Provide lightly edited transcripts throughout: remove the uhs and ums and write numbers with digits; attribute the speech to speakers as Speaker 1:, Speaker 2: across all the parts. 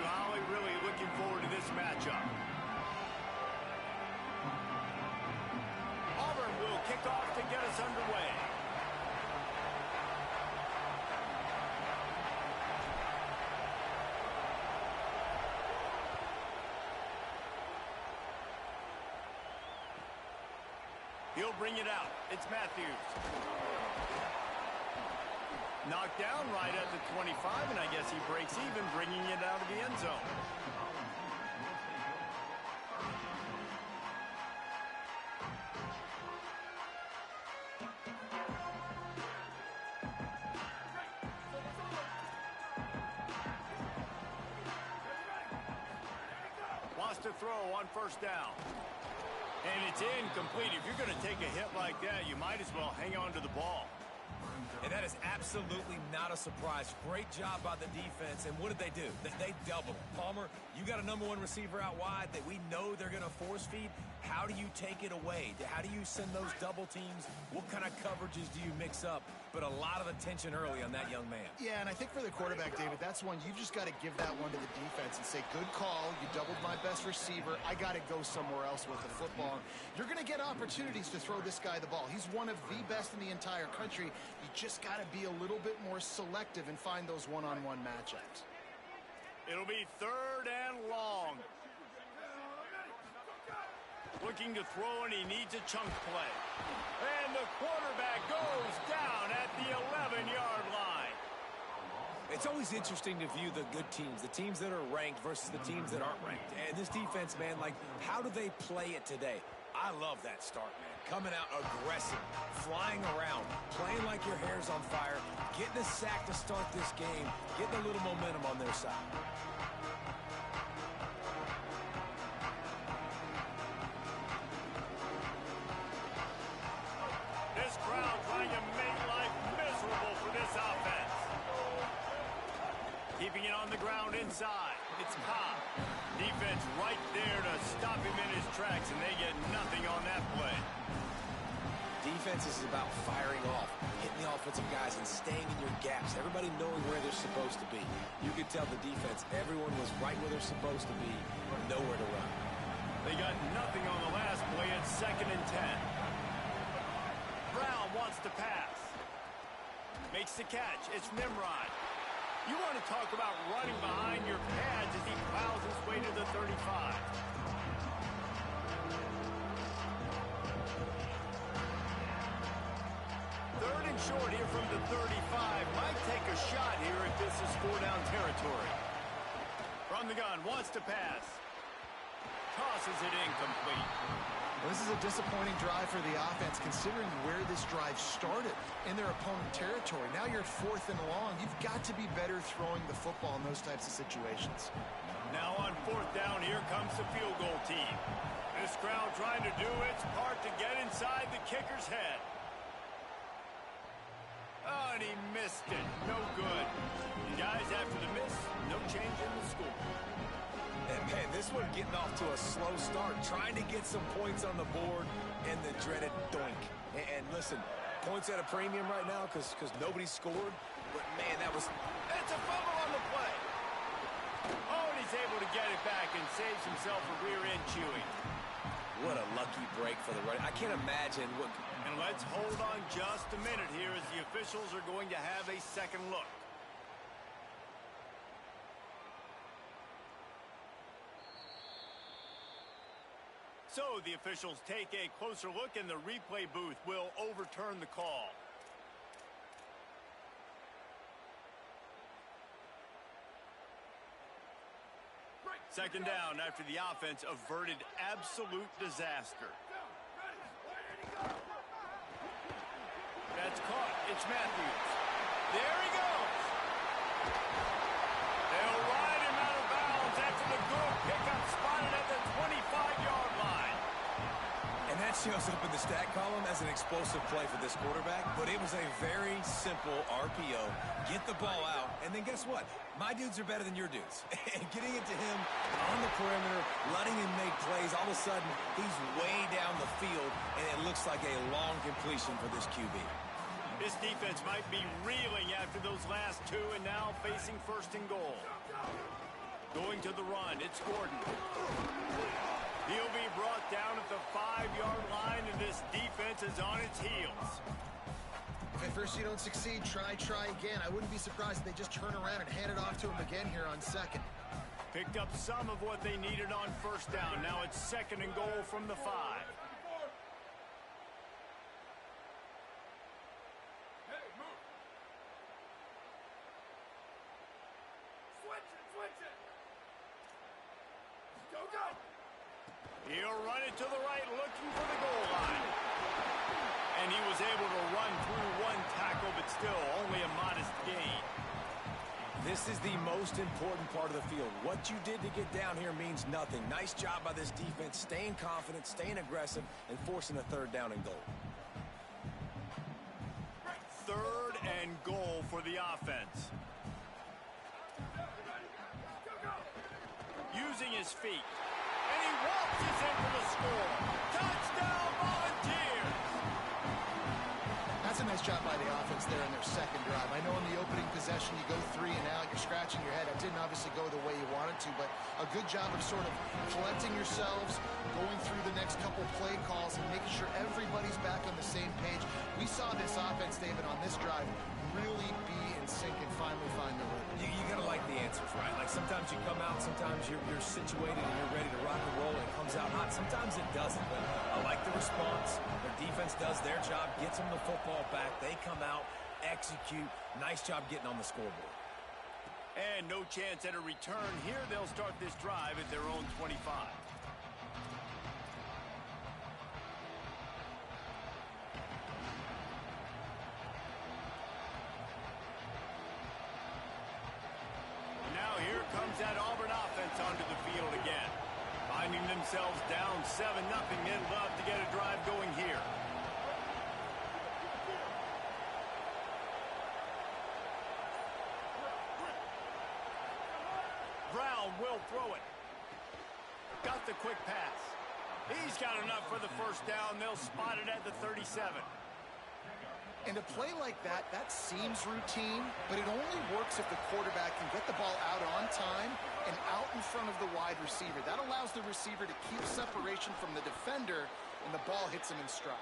Speaker 1: Holly, really looking forward to this matchup. Auburn will kick off to get us underway. He'll bring it out. It's Matthews. Knocked down right at the 25, and I guess he breaks even, bringing it out of the end zone. Wants to throw on first down. And it's incomplete. If you're going to take a hit like that, you might as well hang on to the ball.
Speaker 2: And that is absolutely not a surprise. Great job by the defense. And what did they do? They doubled. Palmer, you got a #1 receiver out wide that we know they're going to force feed. How do you take it away? How do you send those double teams? What kind of coverages do you mix up? But a lot of attention early on that young man.
Speaker 3: Yeah, and I think for the quarterback, David, that's one you just got to give that one to the defense and say, good call. You doubled my best receiver. I got to go somewhere else with the football. You're going to get opportunities to throw this guy the ball. He's one of the best in the entire country. You just got to be a little bit more selective and find those one-on-one matchups.
Speaker 1: It'll be 3rd and long. Looking to throw, and he needs a chunk play. And the quarterback goes down at the 11-yard line.
Speaker 2: It's always interesting to view the good teams, the teams that are ranked versus the teams that aren't ranked. And this defense, man, like, how do they play it today? I love that start, man. Coming out aggressive, flying around, playing like your hair's on fire, getting a sack to start this game, getting a little momentum on their side.
Speaker 1: This crowd trying to make life miserable for this offense. Keeping it on the ground inside. It's Cobb. Defense right there to stop him in his tracks, and they get nothing on that play.
Speaker 2: Defense is about firing off, hitting the offensive guys, and staying in your gaps. Everybody knowing where they're supposed to be. You could tell the defense, everyone was right where they're supposed to be, nowhere to run.
Speaker 1: They got nothing on the last play. It's 2nd and 10. Brown wants to pass. Makes the catch. It's Nimrod. You want to talk about running behind your pads as he plows his way to the 35. 3rd and short here from the 35. Might take a shot here if this is 4-down territory. From the gun, wants to pass. Tosses it incomplete.
Speaker 3: Well, this is a disappointing drive for the offense, considering where this drive started in their opponent territory. Now you're at 4th and long. You've got to be better throwing the football in those types of situations.
Speaker 1: Now on 4th down, here comes the field goal team. This crowd trying to do its part to get inside the kicker's head. Oh, and he missed it. No good. And guys, after the miss, no change in the score.
Speaker 2: And man, this one getting off to a slow start, trying to get some points on the board, and the dreaded doink. And listen, points at a premium right now because nobody scored. But man, that was...
Speaker 1: It's a fumble on the play. Oh, and he's able to get it back and saves himself a rear end chewing.
Speaker 2: What a lucky break for the running. I can't imagine what...
Speaker 1: And let's hold on just a minute here as the officials are going to have a second look. So the officials take a closer look, and the replay booth will overturn the call. Second down after the offense averted absolute disaster. That's caught. It's Matthews. There he goes. They'll ride him out of bounds after the good pickup spotted at the 25-yard line.
Speaker 2: And that shows up in the stat column as an explosive play for this quarterback, but it was a very simple RPO. Get the ball out, and then guess what? My dudes are better than your dudes. And getting it to him on the perimeter, letting him make plays, all of a sudden, he's way down the field, and it looks like a long completion for this QB.
Speaker 1: This defense might be reeling after those last two and now facing 1st and goal. Going to the run, it's Gordon. He'll be brought down at the 5-yard line, and this defense is on its heels.
Speaker 3: If at first you don't succeed, try again. I wouldn't be surprised if they just turn around and hand it off to him again here on second.
Speaker 1: Picked up some of what they needed on first down. Now it's 2nd and goal from the 5. He'll run it to the right, looking for the goal line. And he was able to run through one tackle, but still only a modest gain.
Speaker 2: This is the most important part of the field. What you did to get down here means nothing. Nice job by this defense, staying confident, staying aggressive, and forcing a 3rd down and goal.
Speaker 1: 3rd and goal for the offense. Using his feet. And he waltzes in for the score. Touchdown, Volunteers!
Speaker 3: That's a nice job by the offense there in their 2nd drive. I know in the opening possession you go 3 and out, you're scratching your head. It didn't obviously go the way you wanted to, but a good job of sort of collecting yourselves, going through the next couple play calls, and making sure everybody's back on the same page. We saw this offense, David, on this drive really be in sync and finally find the rhythm.
Speaker 2: You got to like the answers, right? Like sometimes you come out, sometimes you're situated and you're ready to rock and roll and it comes out hot. Sometimes it doesn't, but I like the response. Their defense does their job, gets them the football back. They come out, execute. Nice job getting on the scoreboard.
Speaker 1: And no chance at a return here. They'll start this drive at their own 25. That Auburn offense onto the field again. Finding themselves down 7-0, they'd love to get a drive going here. Brown will throw it. Got the quick pass. He's got enough for the 1st down. They'll spot it at the 37.
Speaker 3: And a play like that, that seems routine, but it only works if the quarterback can get the ball out on time and out in front of the wide receiver. That allows the receiver to keep separation from the defender, and the ball hits him in stride.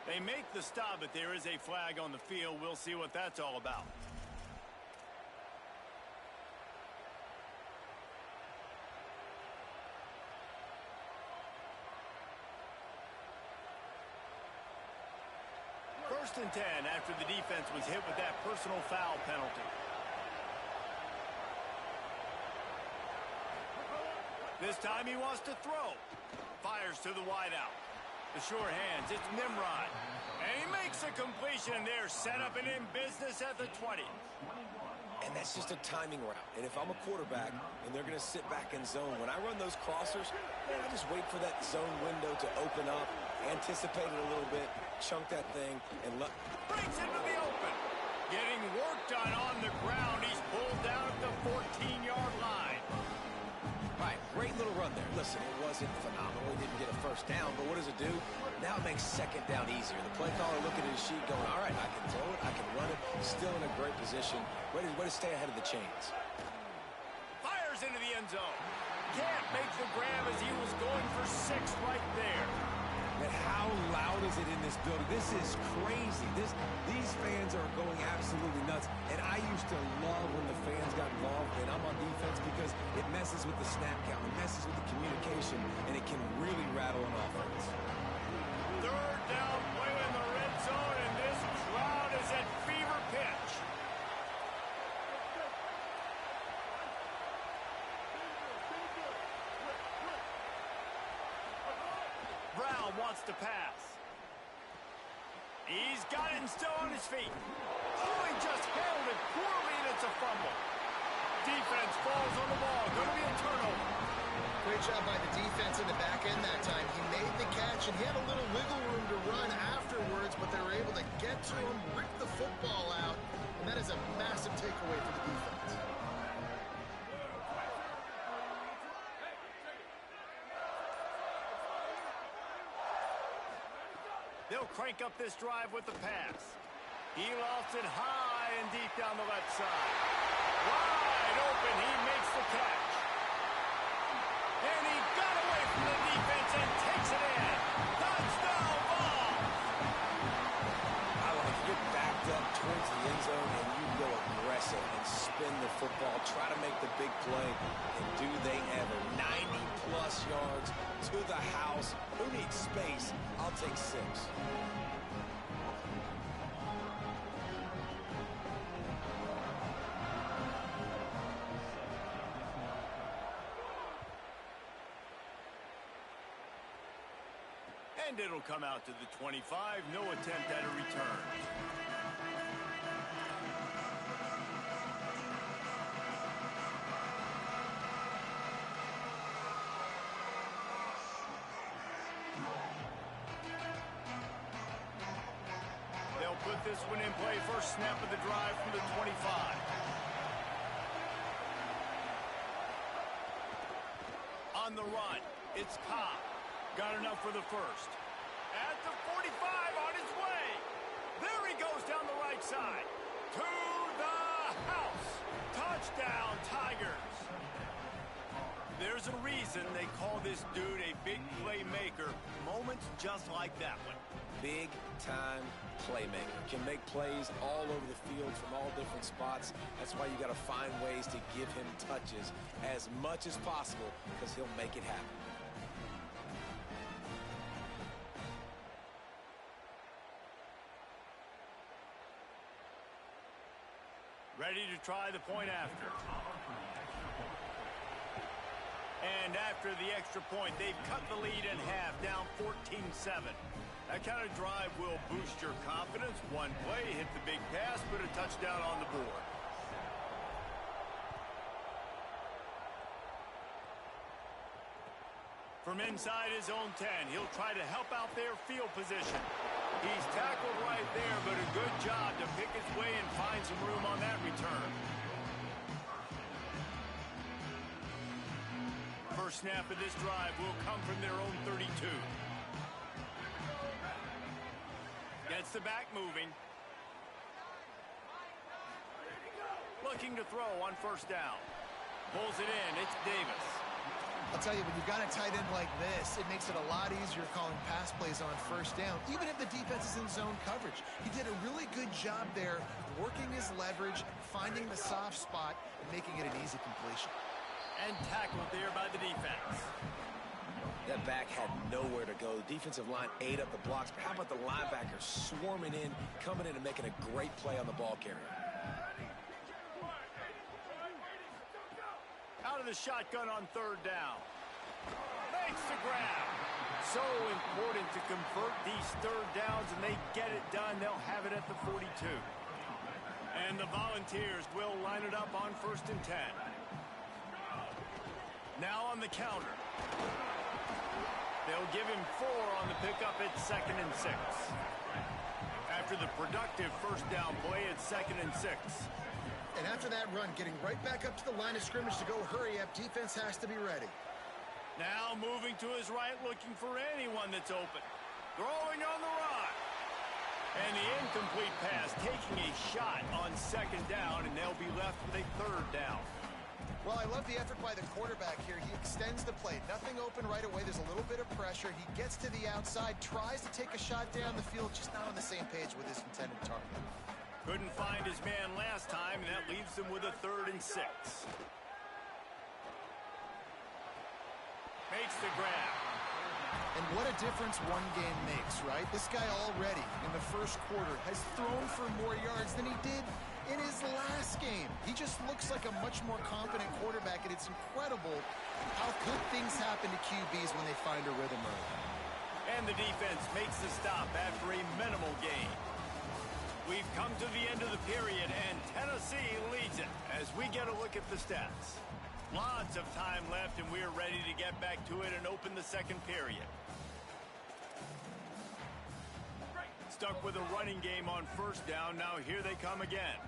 Speaker 1: They make the stop, but there is a flag on the field. We'll see what that's all about. First and 10 after the defense was hit with that personal foul penalty. This time he wants to throw. Fires to the wideout. The sure hands, it's Nimrod. And he makes a completion there, set up and in business at the 20.
Speaker 2: And that's just a timing route. And if I'm a quarterback and they're going to sit back in zone, when I run those crossers, man, I just wait for that zone window to open up, anticipate it a little bit, chunk that thing, and
Speaker 1: breaks into the open. Getting work done on the ground. He's pulled down at the 14-yard line.
Speaker 2: Right, great little run there. Listen, it wasn't phenomenal. He didn't get a 1st down, but what does it do? Now it makes 2nd down easier. The play caller looking at his sheet going, all right, I can throw it, I can run it. Still in a great position. Way to stay ahead of the chains.
Speaker 1: Fires into the end zone. Can't make the grab as he was going for 6 right there.
Speaker 2: But how loud is it in this building? This is crazy. These fans are going absolutely nuts. And I used to love when the fans got involved, and I'm on defense because it messes with the snap count, it messes with the communication, and it can really rattle an offense.
Speaker 1: 3rd down play in the red zone, and this crowd is at fever pitch. Brown wants to pass. He's got it and still on his feet. Oh, he just handled it poorly, and it's a fumble. Defense falls on the ball. Going to be a turnover.
Speaker 3: Great job by the defense in the back end that time. He made the catch, and he had a little wiggle room to run afterwards, but they were able to get to him, rip the football out, and that is a massive takeaway for the defense.
Speaker 1: They'll crank up this drive with the pass. He lofts it high and deep down the left side. Wide open, he makes the catch.
Speaker 2: football, try to make the big play, and do they ever. 90-plus yards to the house. Who needs space? I'll take 6.
Speaker 1: And it'll come out to the 25. No attempt at a return. They'll put this one in play. First snap of the drive from the 25. On the run, it's Cobb. Got enough for the first. At the 45, on his way. There he goes down the right side. To the house. Touchdown, Tigers. There's a reason they call this dude a big playmaker. Moments just like that one.
Speaker 2: Big-time playmaker. Can make plays all over the field from all different spots. That's why you got to find ways to give him touches as much as possible because he'll make it happen.
Speaker 1: Ready to try the point after. And after the extra point, they've cut the lead in half, down 14-7. That kind of drive will boost your confidence. One play, hit the big pass, put a touchdown on the board. From inside his own 10, he'll try to help out their field position. He's tackled right there, but a good job to pick his way and find some room on that return. First snap of this drive will come from their own 32. Gets the back moving. Looking to throw on first down. Pulls it in. It's Davis.
Speaker 3: I'll tell you, when you've got a tight end like this, it makes it a lot easier calling pass plays on first down, even if the defense is in zone coverage. He did a really good job there, working his leverage, finding the soft spot, and making it an easy completion.
Speaker 1: And tackled there by the defense.
Speaker 2: That back had nowhere to go. The defensive line ate up the blocks, but how about the linebacker swarming in, coming in and making a great play on the ball carrier?
Speaker 1: Out of the shotgun on third down. Makes the grab. So important to convert these third downs, and they get it done. They'll have it at the 42. And the Volunteers will line it up on 1st and 10. Now on the counter. They'll give him 4 on the pickup at 2nd and 6. After the productive first down play, it's 2nd and 6.
Speaker 3: And after that run, getting right back up to the line of scrimmage to go hurry up, defense has to be ready.
Speaker 1: Now moving to his right, looking for anyone that's open. Throwing on the run. And the incomplete pass, taking a shot on 2nd down, and they'll be left with a 3rd down.
Speaker 3: Well, I love the effort by the quarterback here. He extends the play. Nothing open right away. There's a little bit of pressure. He gets to the outside, tries to take a shot down the field, just not on the same page with his intended target.
Speaker 1: Couldn't find his man last time, and that leaves him with a 3rd and 6. Makes the grab.
Speaker 3: And what a difference one game makes, right? This guy already in the first quarter has thrown for more yards than he did in his last game. He just looks like a much more confident quarterback, and it's incredible how good things happen to QBs when they find a rhythm early.
Speaker 1: And the defense makes the stop after a minimal gain. We've come to the end of the period, and Tennessee leads it as we get a look at the stats. Lots of time left, and we're ready to get back to it and open the second period. Stuck with a running game on first down. Now here they come again.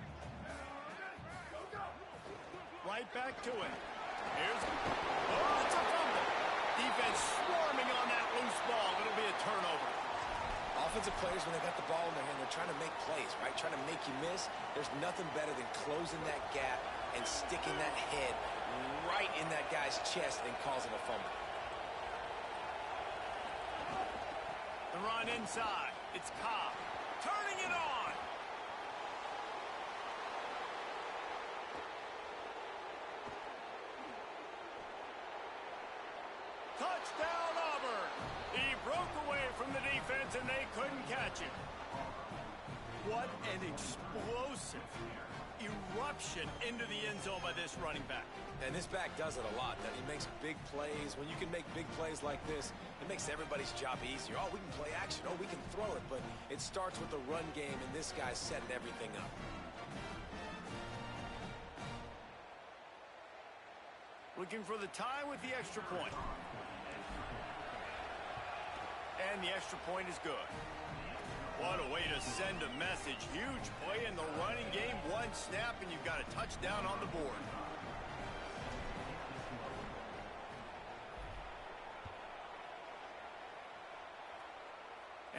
Speaker 1: Right back to it. Here's... Oh, it's a fumble. Defense swarming on that loose ball. It'll be a turnover.
Speaker 2: Offensive players, when they got the ball in their hand, they're trying to make plays, right? Trying to make you miss. There's nothing better than closing that gap and sticking that head right in that guy's chest and causing a fumble.
Speaker 1: The run inside. It's Cobb. Turning it on. Touchdown, Auburn. He broke away from the defense, and they couldn't catch him. What an explosive eruption into the end zone by this running back.
Speaker 2: And this back does it a lot. That he makes big plays. When you can make big plays like this, it makes everybody's job easier. Oh, we can play action. Oh, we can throw it. But it starts with the run game, and this guy's setting everything up.
Speaker 1: Looking for the tie with the extra point. And the extra point is good. What a way to send a message. Huge play in the running game. One snap, and you've got a touchdown on the board.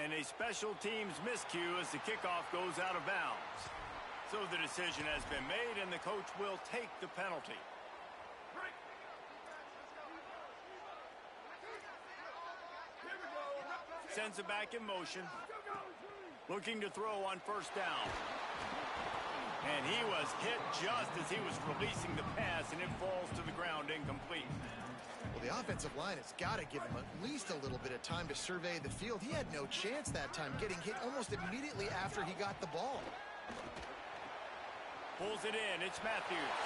Speaker 1: And a special teams miscue as the kickoff goes out of bounds. So the decision has been made, and the coach will take the penalty. Sends it back in motion. Looking to throw on first down. And he was hit just as he was releasing the pass, and it falls to the ground incomplete.
Speaker 3: Well, the offensive line has got to give him at least a little bit of time to survey the field. He had no chance that time, getting hit almost immediately after he got the ball.
Speaker 1: Pulls it in. It's Matthews.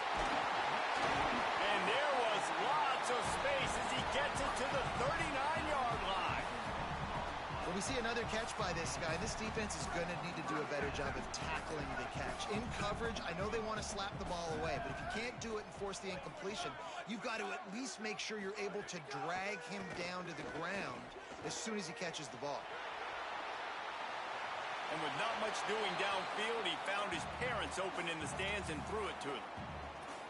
Speaker 1: And there was lots of space as he gets it to the 39-yard line.
Speaker 3: Well, we see another catch by this guy. This defense is going to need to do a better job of tackling the catch. In coverage, I know they want to slap the ball away, but if you can't do it and force the incompletion, you've got to at least make sure you're able to drag him down to the ground as soon as he catches the ball.
Speaker 1: And with not much doing downfield, he found his parents open in the stands and threw it to them.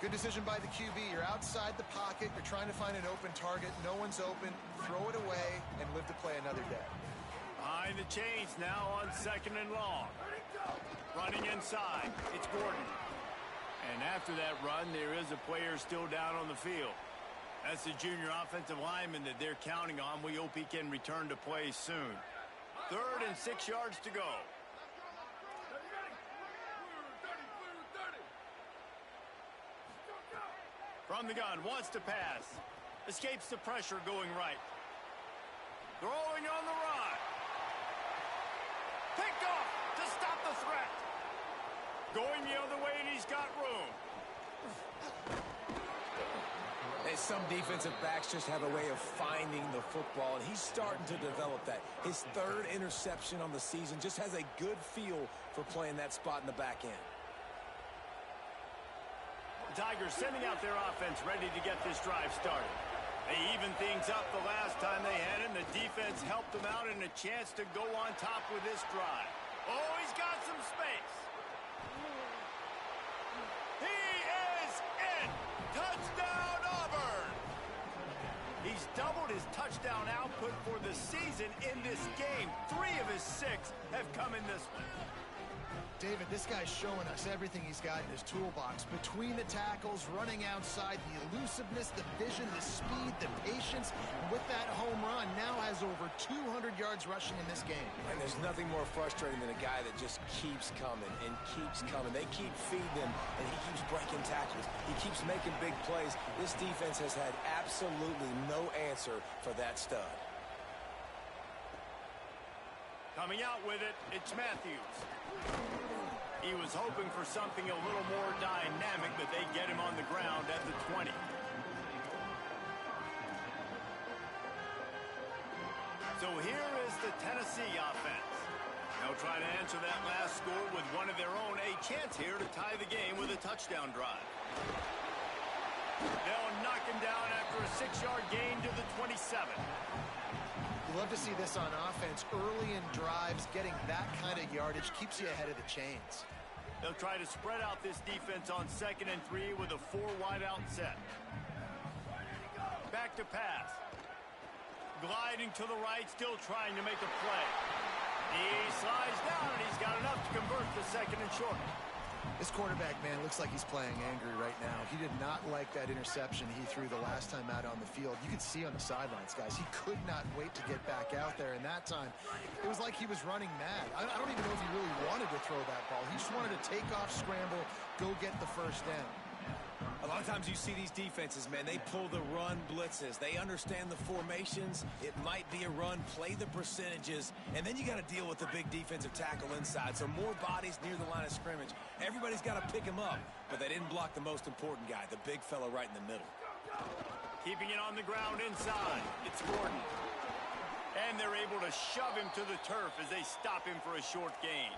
Speaker 3: Good decision by the QB. You're outside the pocket. You're trying to find an open target. No one's open. Throw it away and live to play another day.
Speaker 1: Behind the chains now on second and long. Running inside. It's Gordon. And after that run, there is a player still down on the field. That's the junior offensive lineman that they're counting on. We hope he can return to play soon. 3rd and 6 yards to go. From the gun, wants to pass. Escapes the pressure going right. Throwing on the run. Picked off to stop the threat. Going the other way, and he's got room.
Speaker 2: And some defensive backs just have a way of finding the football, and he's starting to develop that. His 3rd interception on the season just has a good feel for playing that spot in the back end.
Speaker 1: The Tigers sending out their offense ready to get this drive started. They evened things up the last time they had it, and the defense helped them out and a chance to go on top with this drive. Oh, he's got some space. He is in. Touchdown, Auburn. He's doubled his touchdown output for the season in this game. 3 of his 6 have come in this one.
Speaker 3: David, this guy's showing us everything he's got in his toolbox. Between the tackles, running outside, the elusiveness, the vision, the speed, the patience. And with that home run, now has over 200 yards rushing in this game.
Speaker 2: And there's nothing more frustrating than a guy that just keeps coming and keeps coming. They keep feeding him, and he keeps breaking tackles. He keeps making big plays. This defense has had absolutely no answer for that stud.
Speaker 1: Coming out with it, it's Matthews. He was hoping for something a little more dynamic, but they get him on the ground at the 20. So here is the Tennessee offense. They'll try to answer that last score with one of their own. A chance here to tie the game with a touchdown drive. They'll knock him down after a 6-yard gain to the 27.
Speaker 3: You love to see this on offense. Early in drives, getting that kind of yardage keeps you ahead of the chains.
Speaker 1: They'll try to spread out this defense on 2nd and 3 with a 4-wide-out set. Back to pass. Gliding to the right, still trying to make a play. He slides down, and he's got enough to convert the 2nd and short.
Speaker 3: This quarterback, man, looks like he's playing angry right now. He did not like that interception he threw the last time out on the field. You could see on the sidelines, guys, he could not wait to get back out there. And that time, it was like he was running mad. I don't even know if he really wanted to throw that ball. He just wanted to take off, scramble, go get the first down.
Speaker 2: A lot of lot of times you see these defenses, man, they pull the run blitzes. They understand the formations. It might be a run, play the percentages, and then you got to deal with the big defensive tackle inside. So more bodies near the line of scrimmage. Everybody's got to pick him up, but they didn't block the most important guy, the big fella right in the middle.
Speaker 1: Keeping it on the ground inside. It's Gordon. And they're able to shove him to the turf as they stop him for a short gain.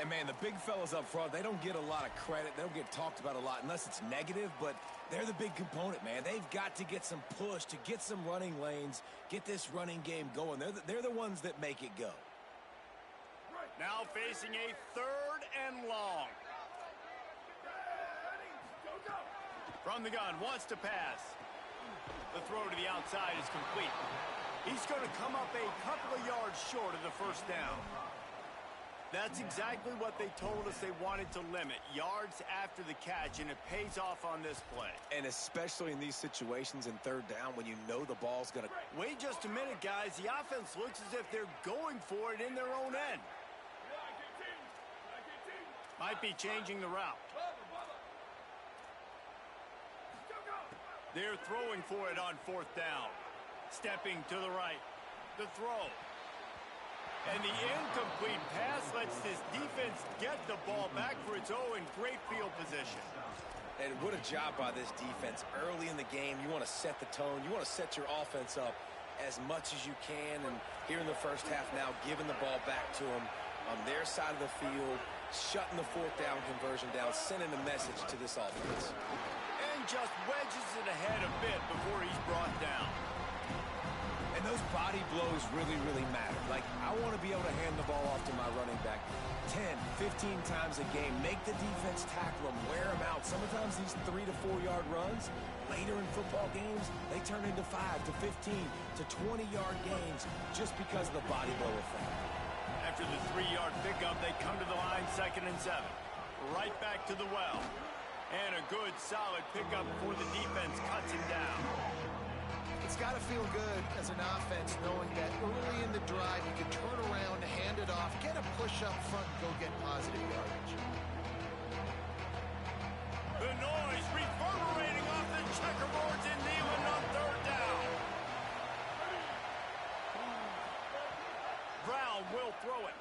Speaker 2: And, man, the big fellas up front, they don't get a lot of credit. They don't get talked about a lot unless it's negative, but they're the big component, man. They've got to get some push, to get some running lanes, get this running game going. They're the ones that make it go.
Speaker 1: Now facing a 3rd and long. From the gun, wants to pass. The throw to the outside is complete. He's going to come up a couple of yards short of the first down. That's exactly what they told us they wanted to limit, yards after the catch, and it pays off on this play.
Speaker 2: And especially in these situations in 3rd down when you know the ball's going to...
Speaker 1: Wait just a minute, guys. The offense looks as if they're going for it in their own end. Might be changing the route. They're throwing for it on 4th down. Stepping to the right. The throw. And the incomplete pass lets this defense get the ball back for its own in great field position.
Speaker 2: And what a job by this defense. Early in the game, you want to set the tone. You want to set your offense up as much as you can. And here in the first half now, giving the ball back to them on their side of the field, shutting the 4th down conversion down, sending a message to this offense.
Speaker 1: And just wedges it ahead a bit before he's brought down.
Speaker 2: And those body blows really, really matter. Like, I want to be able to hand the ball off to my running back 10, 15 times a game. Make the defense tackle them, wear them out. Sometimes these 3 to 4 yard runs, later in football games, they turn into 5 to 15 to 20 yard gains just because of the body blow effect.
Speaker 1: After the 3-yard pickup, they come to the line 2nd and 7. Right back to the well. And a good, solid pickup before the defense cuts him down.
Speaker 3: It's got to feel good as an offense knowing that early in the drive you can turn around, hand it off, get a push up front, and go get positive yardage.
Speaker 1: The noise reverberating off the checkerboards in Neyland on 3rd down. Brown will throw it.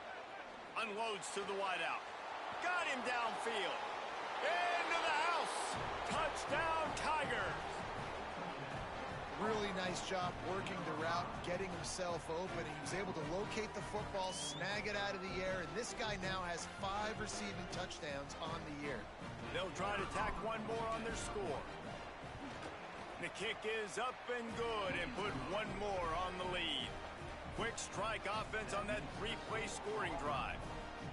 Speaker 1: Unloads to the wideout. Got him downfield. Into the house. Touchdown, Tigers.
Speaker 3: Really nice job working the route, getting himself open. He was able to locate the football, snag it out of the air, and this guy now has 5 receiving touchdowns on the year.
Speaker 1: They'll try to tack one more on their score. The kick is up and good and put one more on the lead. Quick strike offense on that 3-play scoring drive.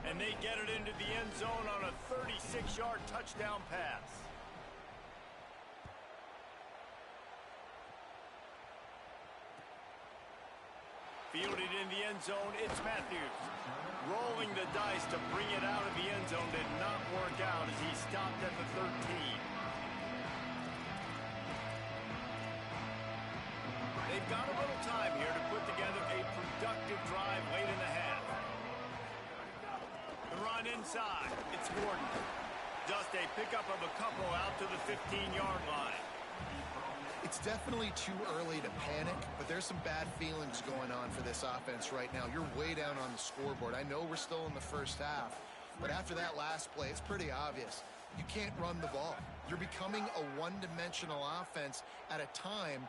Speaker 1: And they get it into the end zone on a 36-yard touchdown pass. Fielded in the end zone, it's Matthews. Rolling the dice to bring it out of the end zone did not work out as he stopped at the 13. They've got a little time here to put together a productive drive late in the half. The run inside, it's Gordon. Just a pickup of a couple out to the 15-yard line.
Speaker 3: It's definitely too early to panic, but there's some bad feelings going on for this offense right now. You're way down on the scoreboard. I know we're still in the first half, but after that last play, it's pretty obvious. You can't run the ball. You're becoming a one-dimensional offense at a time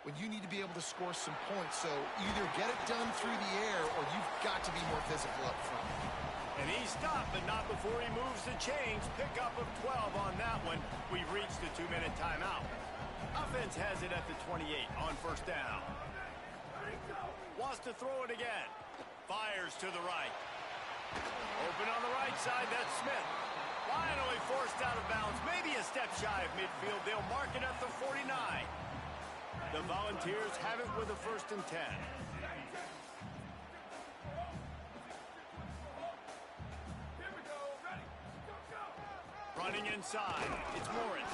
Speaker 3: when you need to be able to score some points. So either get it done through the air or you've got to be more physical up front.
Speaker 1: And he stopped, but not before he moves the chains. Pickup of 12 on that one. We've reached the 2-minute timeout. Offense has it at the 28 on 1st down. Wants to throw it again. Fires to the right. Open on the right side, that's Smith. Finally forced out of bounds. Maybe a step shy of midfield. They'll mark it at the 49. The Volunteers have it with a 1st and 10. Running inside, it's Morris.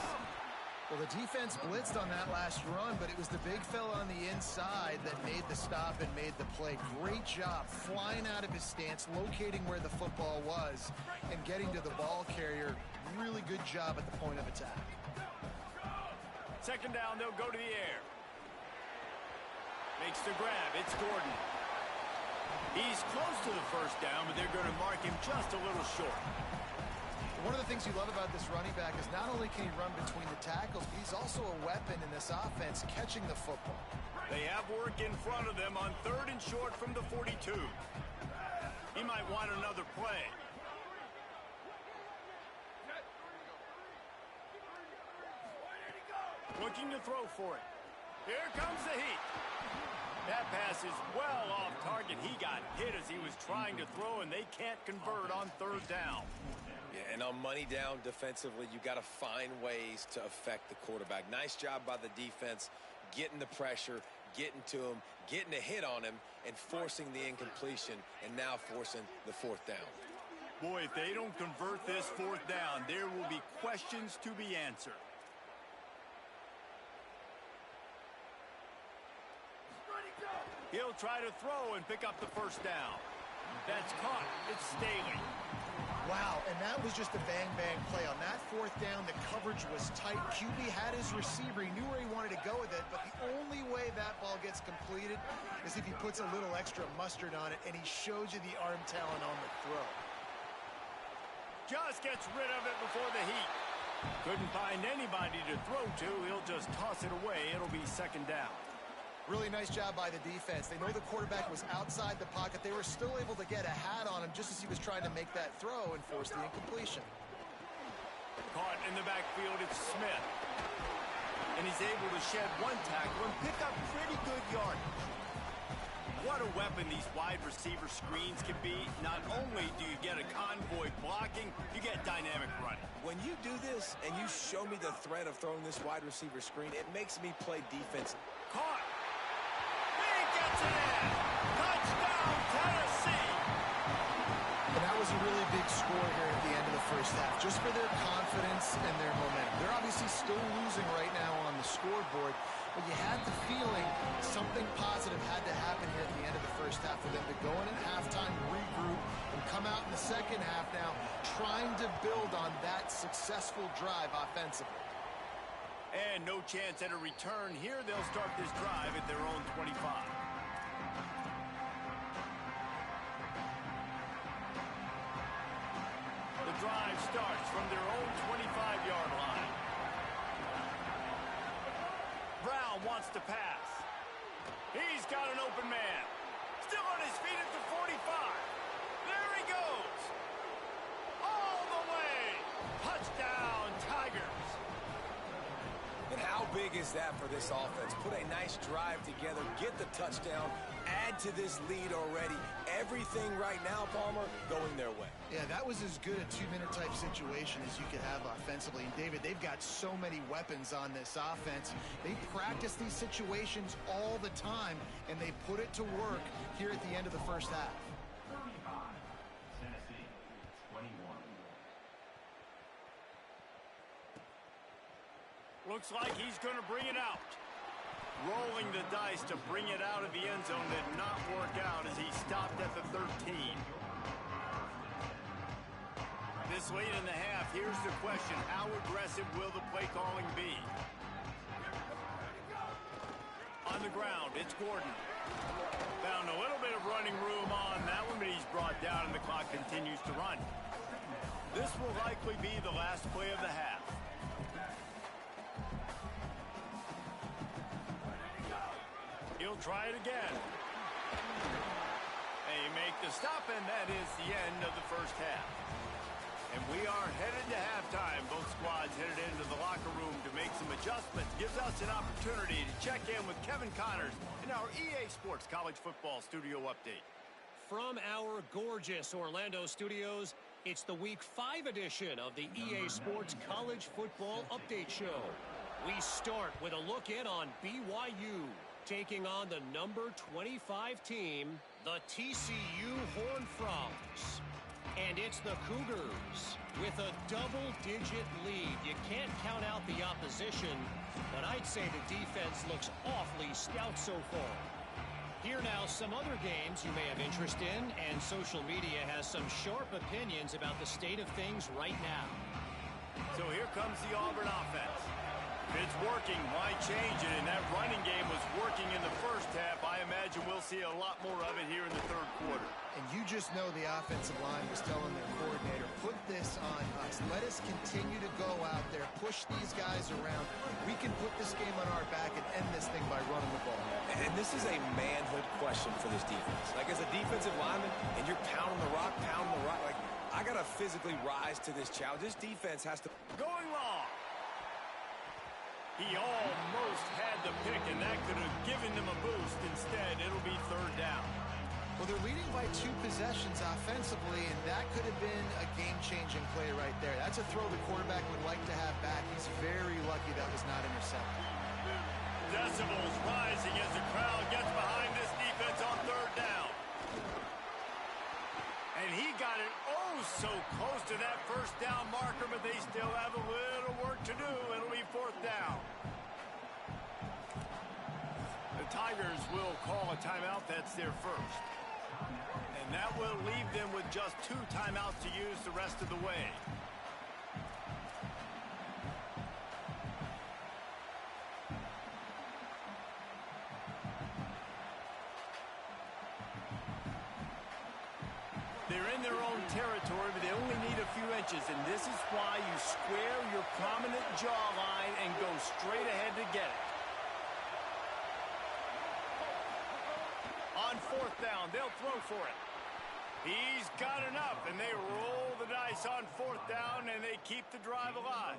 Speaker 3: Well, the defense blitzed on that last run, but it was the big fella on the inside that made the stop and made the play. Great job flying out of his stance, locating where the football was, and getting to the ball carrier. Really good job at the point of attack.
Speaker 1: Second down, they'll go to the air. Makes the grab. It's Gordon. He's close to the first down, but they're going to mark him just a little short.
Speaker 3: One of the things you love about this running back is not only can he run between the tackles, but he's also a weapon in this offense catching the football.
Speaker 1: They have work in front of them on 3rd and short from the 42. He might want another play. Looking to throw for it. Here comes the heat. That pass is well off target. He got hit as he was trying to throw, and they can't convert on 3rd down.
Speaker 2: Yeah, and on money down defensively, you got to find ways to affect the quarterback. Nice job by the defense, getting the pressure, getting to him, getting a hit on him, and forcing the incompletion, and now forcing the 4th down.
Speaker 1: Boy, if they don't convert this 4th down, there will be questions to be answered. He'll try to throw and pick up the first down. That's caught. It's Staley.
Speaker 3: Wow, and that was just a bang-bang play. On that 4th down, the coverage was tight. QB had his receiver. He knew where he wanted to go with it, but the only way that ball gets completed is if he puts a little extra mustard on it, and he shows you the arm talent on the throw.
Speaker 1: Just gets rid of it before the heat. Couldn't find anybody to throw to. He'll just toss it away. It'll be 2nd down.
Speaker 3: Really nice job by the defense. They know the quarterback was outside the pocket. They were still able to get a hat on him just as he was trying to make that throw and force the incompletion.
Speaker 1: Caught in the backfield, it's Smith. And he's able to shed one tackle and pick up pretty good yardage. What a weapon these wide receiver screens can be. Not only do you get a convoy blocking, you get dynamic running.
Speaker 2: When you do this and you show me the threat of throwing this wide receiver screen, it makes me play defense.
Speaker 1: Caught. Gets it in. Touchdown, Tennessee.
Speaker 3: And that was a really big score here at the end of the first half, just for their confidence and their momentum. They're obviously still losing right now on the scoreboard, but you had the feeling something positive had to happen here at the end of the first half for them to go in at halftime, regroup, and come out in the second half now trying to build on that successful drive offensively.
Speaker 1: And no chance at a return here. They'll start this drive at their own 25. The drive starts from their own 25-yard line. Brown wants to pass. He's got an open man. Still on his feet at the 45. There he goes. All the way. Touchdown, Tigers.
Speaker 2: And how big is that for this offense? Put a nice drive together, get the touchdown, add to this lead already. Everything right now, Palmer, going their way.
Speaker 3: Yeah, that was as good a 2-minute type situation as you could have offensively. And David, they've got so many weapons on this offense. They practice these situations all the time, and they put it to work here at the end of the first half.
Speaker 1: Looks like he's going to bring it out. Rolling the dice to bring it out of the end zone did not work out as he stopped at the 13. This late in the half, here's the question. How aggressive will the play calling be? On the ground, it's Gordon. Found a little bit of running room on that one, but he's brought down and the clock continues to run. This will likely be the last play of the half. He'll try it again. They make the stop, and that is the end of the first half. And we are headed to halftime. Both squads headed into the locker room to make some adjustments. Gives us an opportunity to check in with Kevin Connors in our EA Sports College Football Studio Update.
Speaker 4: From our gorgeous Orlando studios, it's the Week 5 edition of the EA Sports College Football Update Show. We start with a look in on BYU, taking on the number 25 team, the TCU Horned Frogs. And it's the Cougars with a double-digit lead. You can't count out the opposition, but I'd say the defense looks awfully stout so far. Here now, some other games you may have interest in, and social media has some sharp opinions about the state of things right now.
Speaker 1: So here comes the Auburn offense. Fitz working. Why change it? And that running game was working in the first half. I imagine we'll see a lot more of it here in the third quarter.
Speaker 3: And you just know the offensive line was telling their coordinator, put this on us. Let us continue to go out there, push these guys around. We can put this game on our back and end this thing by running the ball.
Speaker 2: And this is a manhood question for this defense. Like, as a defensive lineman, and you're pounding the rock, like, I got to physically rise to this challenge. This defense has to...
Speaker 1: Going long. He almost had the pick, and that could have given them a boost. Instead, it'll be third down.
Speaker 3: Well, they're leading by 2 possessions offensively, and that could have been a game-changing play right there. That's a throw the quarterback would like to have back. He's very lucky that was not intercepted.
Speaker 1: Decibels rising as the crowd gets behind this defense on third down. And he got it so close to that first down marker, but they still have a little work to do. It'll be fourth down. The Tigers will call a timeout. That's their first. And that will leave them with just 2 timeouts to use the rest of the way. They're in their own territory, but they only need a few inches, and this is why you square your prominent jawline and go straight ahead to get it. On fourth down, they'll throw for it. He's got enough, and they roll the dice on fourth down, and they keep the drive alive.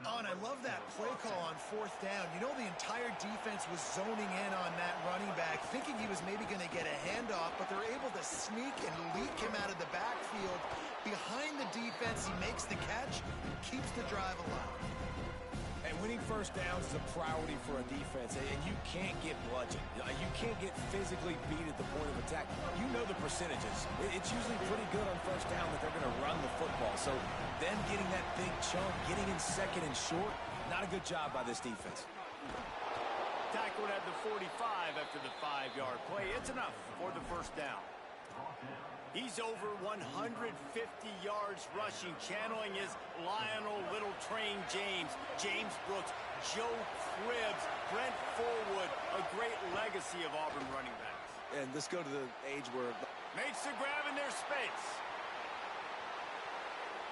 Speaker 3: Oh, and I love that play call on fourth down. You know, the entire defense was zoning in on that running back, thinking he was maybe going to get a handoff, but they're able to sneak and leak him out of the backfield. Behind the defense, he makes the catch and keeps the drive alive.
Speaker 2: And winning first downs is a priority for a defense, and you can't get bludgeoned. You can't get physically beat at the point of attack. You know the percentages. It's usually pretty good on first down that they're going to run the football. So them getting that big chunk, getting in second and short, not a good job by this defense.
Speaker 1: Tackled at the 45 after the 5-yard play. It's enough for the first down. He's over 150 yards rushing, channeling his Lionel Little Train James, James Brooks, Joe Cribbs, Brent Forwood, a great legacy of Auburn running backs.
Speaker 2: And let's go to the age where...
Speaker 1: Makes the grab in their space.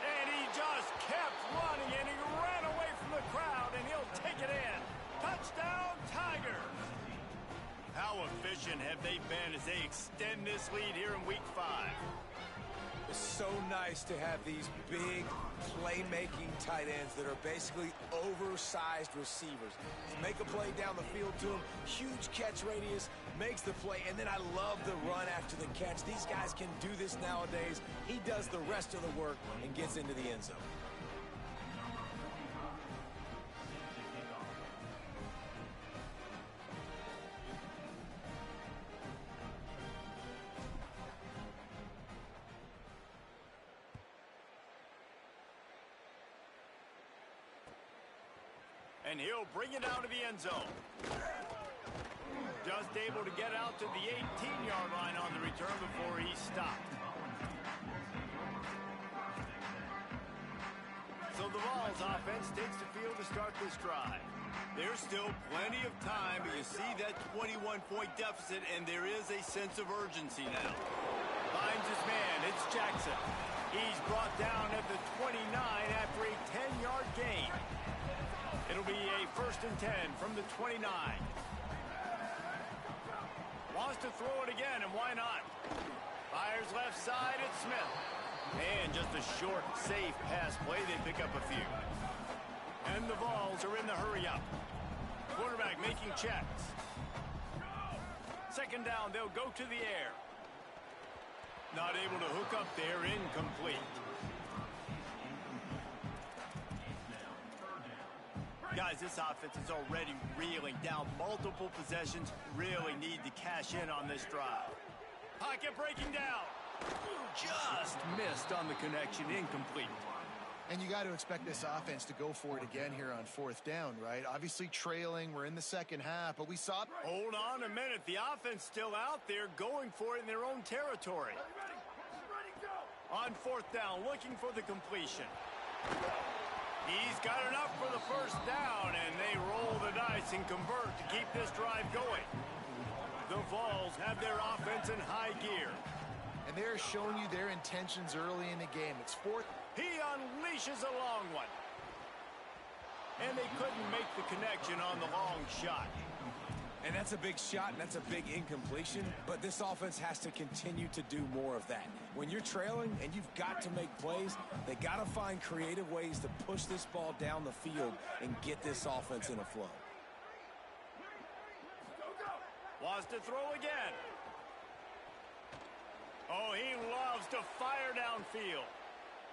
Speaker 1: And he just kept running, and he ran away from the crowd, and he'll take it in. Touchdown, Tigers! How efficient have they been as they extend this lead here in Week 5?
Speaker 2: It's so nice to have these big playmaking tight ends that are basically oversized receivers. Make a play down the field to him, huge catch radius, makes the play, and then I love the run after the catch. These guys can do this nowadays. He does the rest of the work and gets into the end zone.
Speaker 1: And he'll bring it down to the end zone. Just able to get out to the 18-yard line on the return before he stopped. So the Vols offense takes the field to start this drive. There's still plenty of time, but you see that 21-point deficit, and there is a sense of urgency now. Finds his man. It's Jackson. He's brought down at the 29 after a 10-yard gain. It'll be a 1st and 10 from the 29. Wants to throw it again, and why not? Fires left side, it's Smith. And just a short, safe pass play. They pick up a few. And the Vols are in the hurry-up. Quarterback making checks. Second down, they'll go to the air. Not able to hook up there, incomplete. Guys, this offense is already reeling down multiple possessions. Really need to cash in on this drive. Pocket breaking down. Just missed on the connection, incomplete.
Speaker 3: And you got to expect this offense to go for it again here on fourth down, right? Obviously trailing, we're in the second half, but we saw...
Speaker 1: Hold on a minute, the offense still out there going for it in their own territory. On fourth down, looking for the completion. He's got enough for the first down, and they roll the dice and convert to keep this drive going. The Vols have their offense in high gear.
Speaker 3: And they're showing you their intentions early in the game. It's fourth.
Speaker 1: He unleashes a long one. And they couldn't make the connection on the long shot.
Speaker 2: And that's a big shot, and that's a big incompletion, but this offense has to continue to do more of that. When you're trailing and you've got to make plays, they got to find creative ways to push this ball down the field and get this offense in a flow.
Speaker 1: Wants to throw again. Oh, he loves to fire downfield.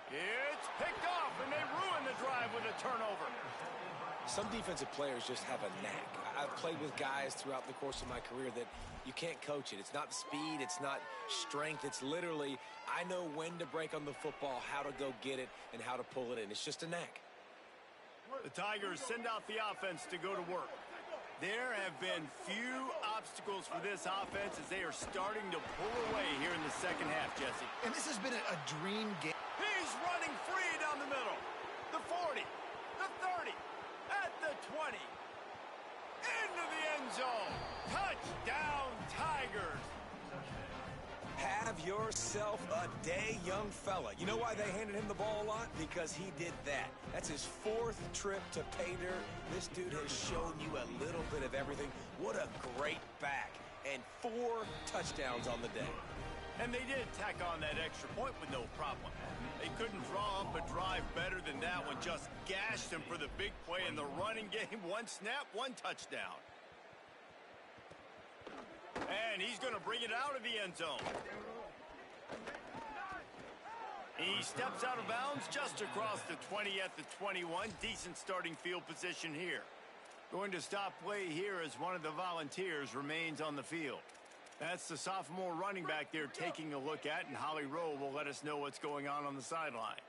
Speaker 1: It's picked off, and they ruin the drive with a turnover.
Speaker 2: Some defensive players just have a knack. I've played with guys throughout the course of my career that you can't coach it. It's not speed, it's not strength. It's literally, I know when to break on the football, how to go get it, and how to pull it in. It's just a knack.
Speaker 1: The Tigers send out the offense to go to work. There have been few obstacles for this offense as they are starting to pull away here in the second half, Jesse.
Speaker 3: And this has been a dream game.
Speaker 1: He's running free down the middle. The 40, the 30, at the 20. Into the end zone. Touchdown, Tigers.
Speaker 2: Have yourself a day, young fella. You know why they handed him the ball a lot? Because he did that. That's his fourth trip to pay dirt. This dude has shown you a little bit of everything. What a great back. And 4 touchdowns on the day.
Speaker 1: And they did tack on that extra point with no problem. They couldn't draw up a drive better than that one. Just gashed him for the big play in the running game. 1 snap, 1 touchdown. And he's going to bring it out of the end zone. He steps out of bounds just across the 20 at the 21. Decent starting field position here. Going to stop play here as one of the Volunteers remains on the field. That's the sophomore running back there taking a look at, and Holly Rowe will let us know what's going on the sideline.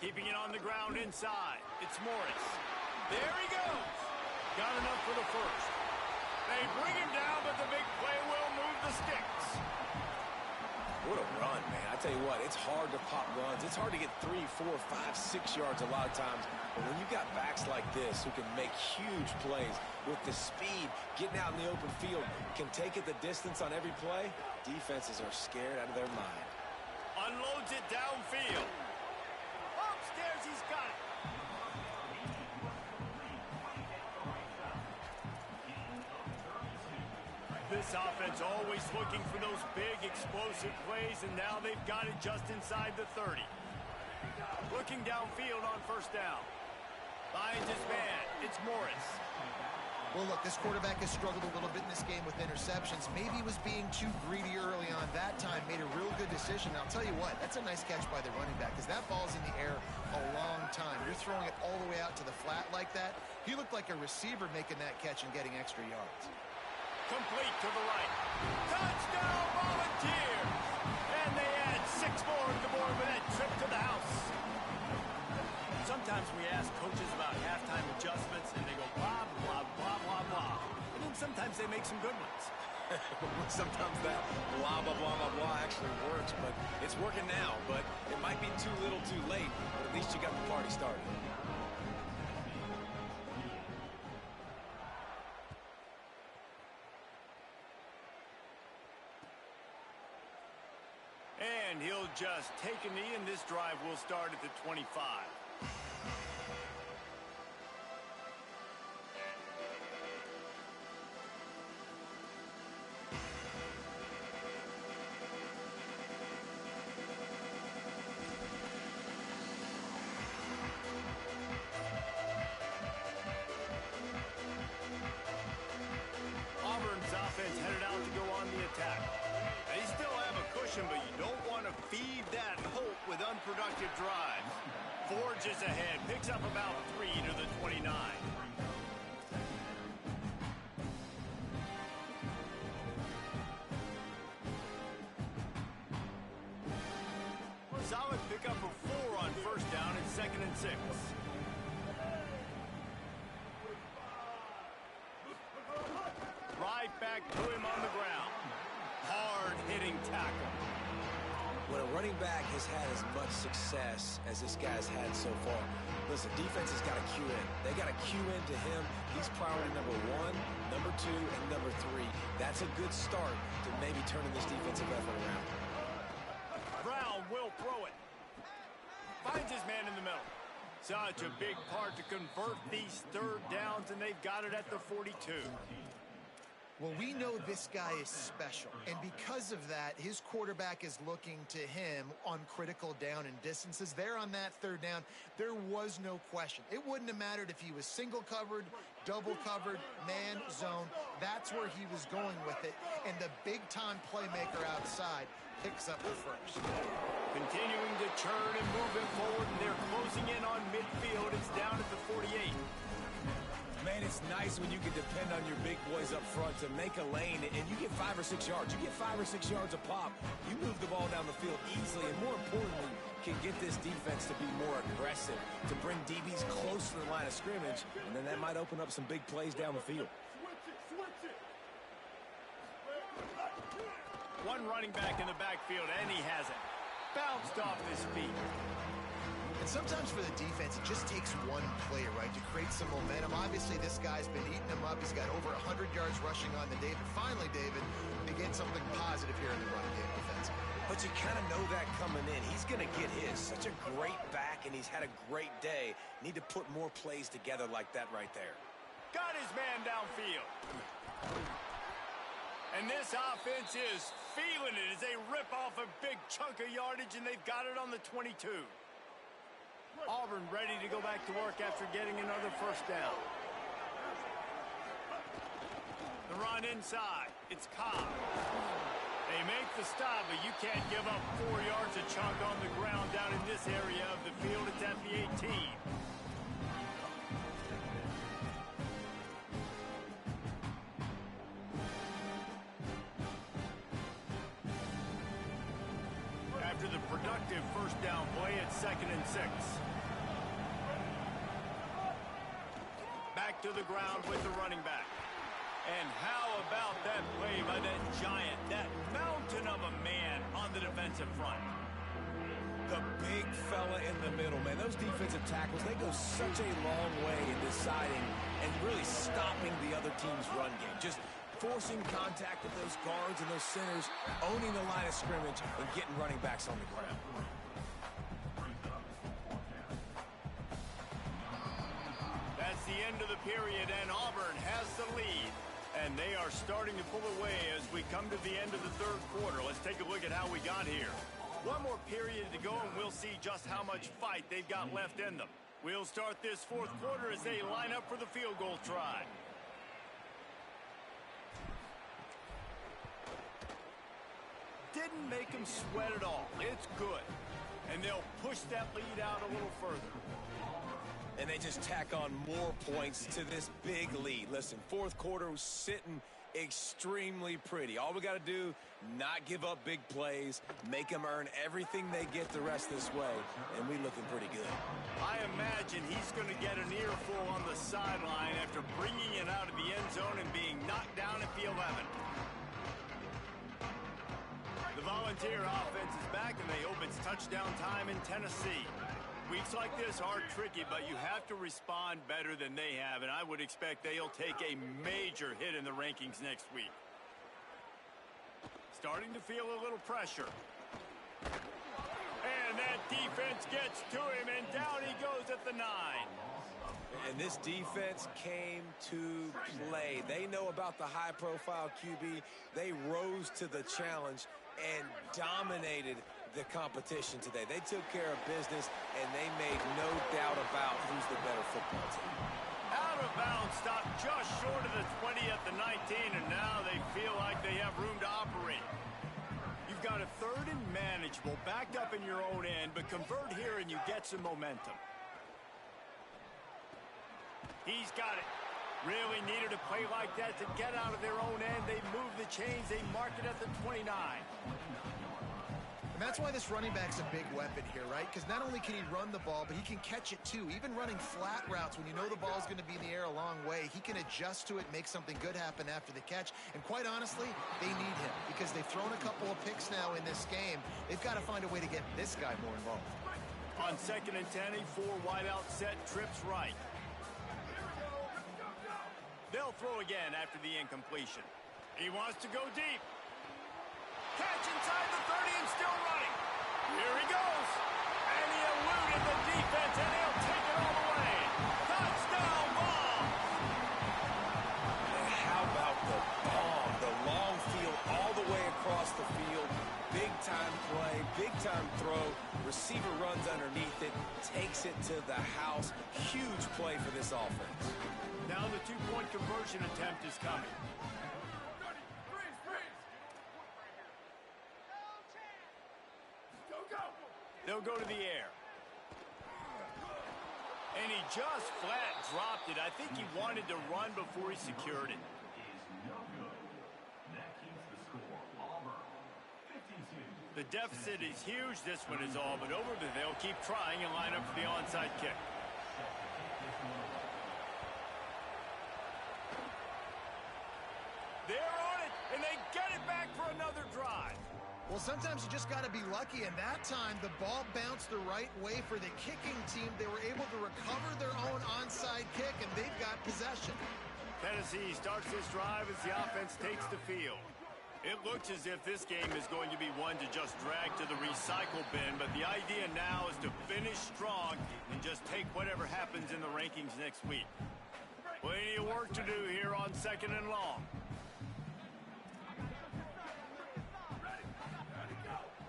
Speaker 1: Keeping it on the ground inside. It's Morris. There he goes. Got enough for the first. They bring him down, but the big play will move the sticks.
Speaker 2: What a run, man. I tell you what, it's hard to pop runs. It's hard to get 3, 4, 5, 6 yards a lot of times. But when you've got backs like this who can make huge plays with the speed, getting out in the open field, can take it the distance on every play, defenses are scared out of their mind.
Speaker 1: Unloads it downfield. Upstairs, he's got it. This offense always looking for those big explosive plays, and now they've got it just inside the 30. Looking downfield on first down. Finds his man. It's Morris.
Speaker 3: Well, look, this quarterback has struggled a little bit in this game with interceptions. Maybe he was being too greedy early on. That time made a real good decision. I'll tell you what, that's a nice catch by the running back because that ball's in the air a long time. You're throwing it all the way out to the flat like that. He looked like a receiver making that catch and getting extra yards.
Speaker 1: Complete to the right. Touchdown, Volunteers! And they add 6 more to the board with that trip to the house. Sometimes we ask coaches about halftime adjustments, and they go blah, blah, blah, blah, blah. And then sometimes they make some good ones.
Speaker 2: Sometimes that blah, blah, blah, blah, blah actually works, but it's working now. But it might be too little too late, but at least you got the party started.
Speaker 1: And he'll just take a knee, and this drive will start at the 25. Auburn's offense headed out to go on the attack. They still have a cushion, but you don't want to feed that hope with unproductive drives. Forges ahead, picks up about 3 to the 29. Solid pickup of 4 on first down and 2nd and 6. Right back to him on the ground. Hard-hitting tackle.
Speaker 2: when a running back has had as much success as this guy's had so far, listen, defense has got to cue in. They got to cue in to him. He's priority number 1, number 2, and number 3. That's a good start to maybe turning this defensive effort around.
Speaker 1: Brown will throw it. Finds his man in the middle. Such a big part to convert these third downs, and they've got it at the 42.
Speaker 3: Well, we know this guy is special, and because of that, his quarterback is looking to him on critical down and distances. There on that third down, there was no question. It wouldn't have mattered if he was single covered, double covered, man, zone. That's where he was going with it, and the big-time playmaker outside picks up the first.
Speaker 1: Continuing to churn and move it forward, and they're closing in on midfield. It's down at the 48.
Speaker 2: Man, it's nice when you can depend on your big boys up front to make a lane, and you get 5 or 6 yards. You get 5 or 6 yards a pop. You move the ball down the field easily, and more importantly, can get this defense to be more aggressive, to bring DBs close to the line of scrimmage, and then that might open up some big plays down the field.
Speaker 1: One running back in the backfield, and he has it. Bounced off his feet.
Speaker 3: And sometimes for the defense, it just takes one play, right, to create some momentum. Obviously, this guy's been eating them up. He's got over 100 yards rushing on the day. But finally, David, they get something positive here in the run game offensively.
Speaker 2: But you kind of know that coming in. He's going to get his. Such a great back, and he's had a great day. Need to put more plays together like that right there.
Speaker 1: Got his man downfield. And this offense is feeling it as they rip off a big chunk of yardage, and they've got it on the 22. Auburn ready to go back to work after getting another first down. The run inside. It's Cobb. They make the stop, but you can't give up 4 yards a chunk on the ground down in this area of the field. It's at the 18. After the productive first down play, it's 2nd and 6. Back to the ground with the running back. And how about that play by that giant, that mountain of a man on the defensive front?
Speaker 2: The big fella in the middle, man. Those defensive tackles, they go such a long way in deciding and really stopping the other team's run game. Just forcing contact with those guards and those centers, owning the line of scrimmage, and getting running backs on the ground.
Speaker 1: That's the end of the period, and Auburn has the lead. And they are starting to pull away as we come to the end of the third quarter. Let's take a look at how we got here. One more period to go, and we'll see just how much fight they've got left in them. We'll start this fourth quarter as they line up for the field goal try. Didn't make them sweat at all. It's good. And they'll push that lead out a little further.
Speaker 2: And they just tack on more points to this big lead. Listen, fourth quarter was sitting extremely pretty. All we got to do, not give up big plays, make them earn everything they get the rest this way, and we looking pretty good.
Speaker 1: I imagine he's going to get an earful on the sideline after bringing it out of the end zone and being knocked down at the 11. The Volunteer offense is back, and they hope it's touchdown time in Tennessee. Weeks like this are tricky, but you have to respond better than they have, and I would expect they'll take a major hit in the rankings next week. Starting to feel a little pressure. And that defense gets to him, and down he goes at the 9.
Speaker 2: And this defense came to play. They know about the high-profile QB. They rose to the challenge and dominated the competition today. They took care of business, and they made no doubt about who's the better football team.
Speaker 1: Out of bounds, stopped just short of the 20 at the 19, and now they feel like they have room to operate. You've got a 3rd and manageable, backed up in your own end, but convert here and you get some momentum. He's got it. Really needed a play like that to get out of their own end. They move the chains. They mark it at the 29.
Speaker 3: And that's why this running back's a big weapon here, right? Because not only can he run the ball, but he can catch it too. Even running flat routes, when you know the ball's going to be in the air a long way, he can adjust to it, make something good happen after the catch. And quite honestly, they need him because they've thrown a couple of picks now in this game. They've got to find a way to get this guy more involved.
Speaker 1: On 2nd and 10, a 4-wide out set, trips right. They'll throw again after the incompletion. He wants to go deep. Catch inside the 30 and still running. Here he goes. And he eluded the defense, and he'll take it all the way. Touchdown ball.
Speaker 2: And how about the bomb? The long field all the way across the field. Big-time play, big-time throw. Receiver runs underneath it, takes it to the house. Huge play for this offense.
Speaker 1: Now the two-point conversion attempt is coming. They'll go to the air. And he just flat dropped it. I think he wanted to run before he secured it. The deficit is huge. This one is all but over, but they'll keep trying and line up for the onside kick. They're on it, and they get it back for another drive.
Speaker 3: Well, sometimes you just got to be lucky, and that time the ball bounced the right way for the kicking team. They were able to recover their own onside kick, and they've got possession.
Speaker 1: Tennessee starts this drive as the offense takes the field. It looks as if this game is going to be one to just drag to the recycle bin, but the idea now is to finish strong and just take whatever happens in the rankings next week. Plenty of work to do here on 2nd and long.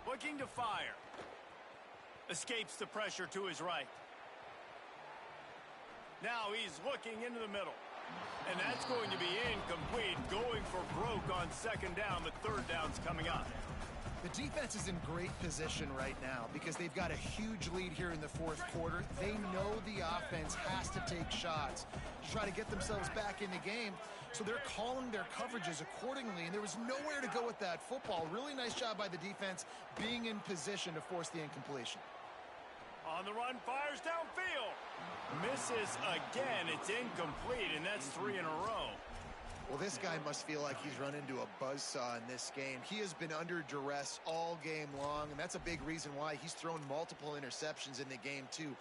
Speaker 1: Looking to fire. Escapes the pressure to his right. Now he's looking into the middle. And that's going to be incomplete, going for broke on 2nd down, but 3rd down's coming up.
Speaker 3: The defense is in great position right now because they've got a huge lead here in the 4th quarter. They know the offense has to take shots to try to get themselves back in the game. So they're calling their coverages accordingly, and there was nowhere to go with that football. Really nice job by the defense being in position to force the incompletion.
Speaker 1: On the run, fires downfield. Misses again. It's incomplete, and that's 3 in a row.
Speaker 3: Well, this guy must feel like he's run into a buzzsaw in this game. He has been under duress all game long, and that's a big reason why he's thrown multiple interceptions in the game, too.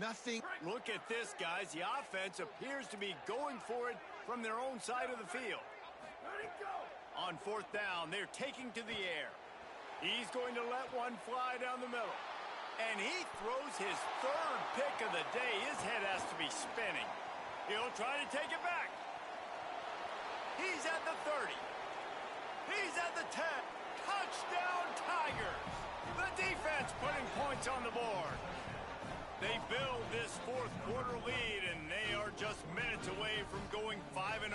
Speaker 3: Nothing.
Speaker 1: Look at this, guys. The offense appears to be going for it from their own side of the field. On 4th down, they're taking to the air. He's going to let one fly down the middle. And he throws his 3rd pick of the day. His head has to be spinning. He'll try to take it back. He's at the 30. He's at the 10. Touchdown, Tigers. The defense putting points on the board. They build this 4th quarter lead, and they are just minutes away from going 5-0.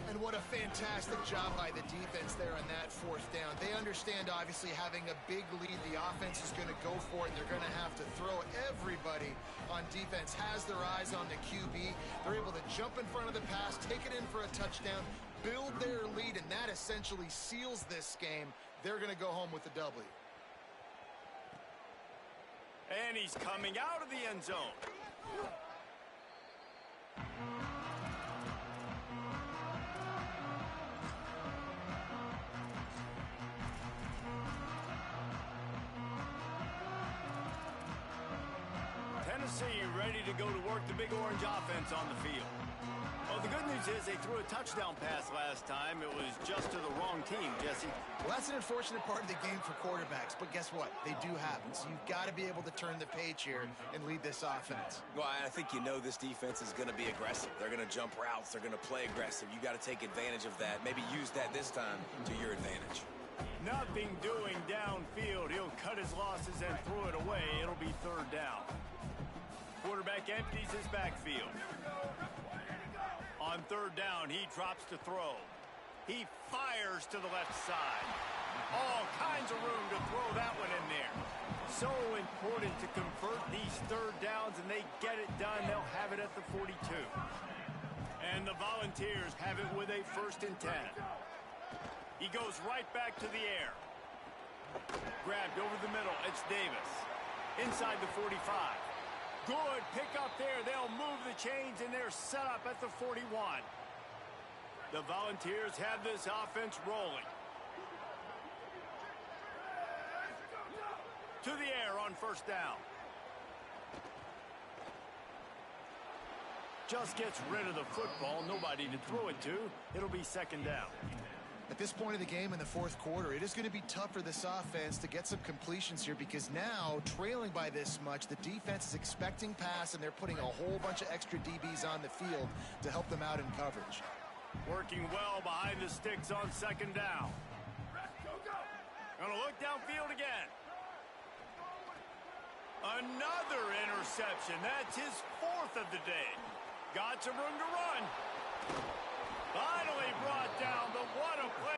Speaker 3: And what a fantastic job by the defense there on that 4th down. They understand, obviously, having a big lead. The offense is going to go for it. They're going to have to throw. Everybody on defense has their eyes on the QB. They're able to jump in front of the pass, take it in for a touchdown, build their lead, and that essentially seals this game. They're going to go home with the W.
Speaker 1: And he's coming out of the end zone. Tennessee ready to go to work the Big Orange offense on the field. Well, the good news is they threw a touchdown pass last time. It was just to the wrong team, Jesse.
Speaker 3: Well, that's an unfortunate part of the game for quarterbacks, but guess what? They do happen. So you've got to be able to turn the page here and lead this offense.
Speaker 2: Well, I think you know this defense is going to be aggressive. They're going to jump routes. They're going to play aggressive. You got to take advantage of that. Maybe use that this time to your advantage.
Speaker 1: Nothing doing downfield. He'll cut his losses and throw it away. It'll be 3rd down. Quarterback empties his backfield. On 3rd down, he drops to throw. He fires to the left side. All kinds of room to throw that one in there. So important to convert these 3rd downs, and they get it done. They'll have it at the 42. And the Volunteers have it with a 1st and 10. He goes right back to the air. Grabbed over the middle. It's Davis. Inside the 45. Good pick up there. They'll move the chains, and they're set up at the 41. The Volunteers have this offense rolling. To the air on first down. Just gets rid of the football. Nobody to throw it to. It'll be second down.
Speaker 3: At this point of the game in the fourth quarter, it is going to be tough for this offense to get some completions here because now, trailing by this much, the defense is expecting pass, and they're putting a whole bunch of extra DBs on the field to help them out in coverage.
Speaker 1: Working well behind the sticks on second down. Gonna look downfield again. Another interception. That's his fourth of the day. Got some room to run. Finally brought down, but what a play